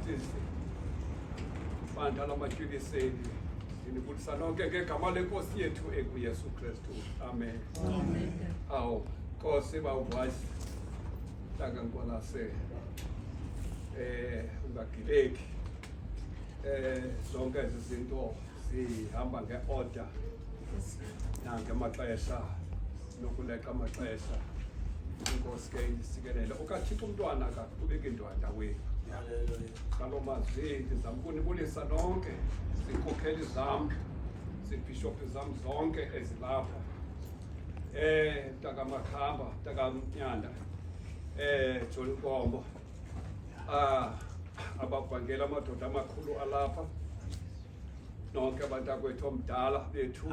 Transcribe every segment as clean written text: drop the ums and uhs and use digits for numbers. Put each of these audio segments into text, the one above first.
sisi bandla lamatyuliseni ndinibulisa nonke ngegama lenkosi yethu enguYesu Kristu. Amen. Amen. Awu Nkosi bawuvazi hlaka nkolase ungagileki zonke izinto zihamba ngeorder nangemaxesha nokuleqa amaxesha. Inkosi ke isikelele ukaThixo umntwana akaqhubeki ndaweni. Ngalo mazwi ndizamkunibulisa nonke izinkokheli zam zibhishophi zam zonke ezilapha Mtaka Makhamba, Mtaka Nyanda, John Nkombo, ababhangela amadoda amakhulu alapha nonke abantu akwethu omdala bethu.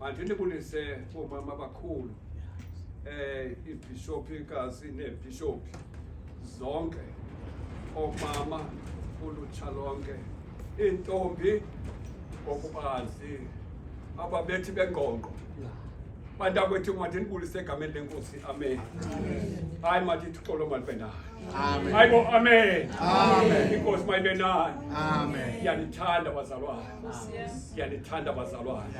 Mandinibulise bomama abakhulu, ibhishopikazi nebhishophi zonke, omama ulutsha lonke, intombi ngokubanzi, ababethi bengqongqo. Bantakwethu mandinibulise egameni lenkosi. Amen. Hayi madithi xolo malibe nani. Amen. Hayi bo amen. Amen. Inkosi mayibe nani. Amen. Yanithanda bazalwane. Yanithanda bazalwane.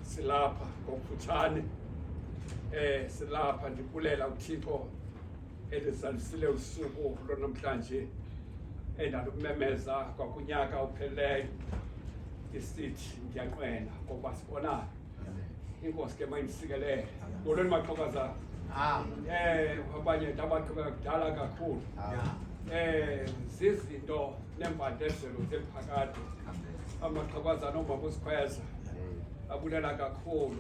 Silapha ngokufutshane. Silapha ndibulela uThixo elizalisile usuku lwanamhlanje endalumemeza kwakunyaka upheleyo. Isithi ndiyanqwena ngoba sibonana. Inkosi ke mayindisikelele. Ngolweni maxhokaza. Abanye abantu bakudala kakhulu. Zizinto nembandezelo zemphakathi. Amaxhokaza nomama usikhweza. Abulela kakhulu.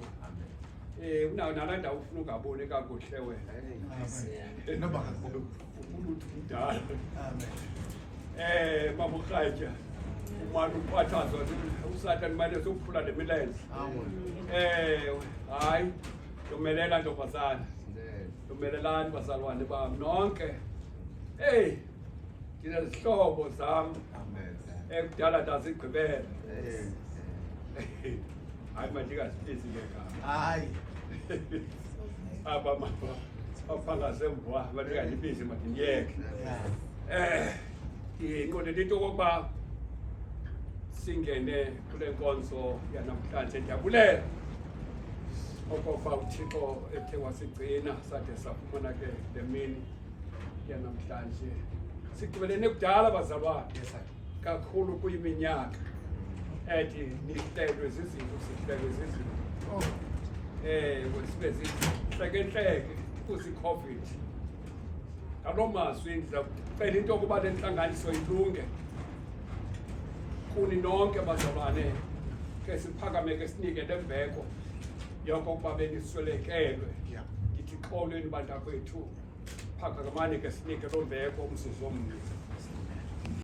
Unawo nalanda ufuna ungaboni kakuhle wena. Noba kakhulu. Ufuna uthi umdala. Mama uKhatya. Umani uphathazwa uSathane manje sokuphula lemilenze. Hayi ndomelela ntombazana. Ndomelelani bazalwane bami nonke. Ndinezihlobo zami. Ekudala ndazigqibela. Hayi mandingazibhizi ngegama. Hayi. Abama baphangasemva bandingazibizi mandiyeke. Ngiqonde into okokuba singene kule nkonzo yanamhlanje. Ndiyabulela okokuba uThixo ethe wasigcina sade safumana ke le mini yanamhlanje. Sigqibelene kudala bazalwane kakhulu kuyiminyaka ethi nihlelwe zizinto sihlelwe zizinto. Wesibe zihleke kuzi-COVID. Ngaloo mazwi ndizacela into yokuba le ntlanganiso ilunge. Kuni nonke bazalwane ke siphakame ke sinike lembeko yokokuba beniswelekelwe. Ndithi xolweni bantakwethu phakamane ke sinike lo mbeko umzuzu omnye.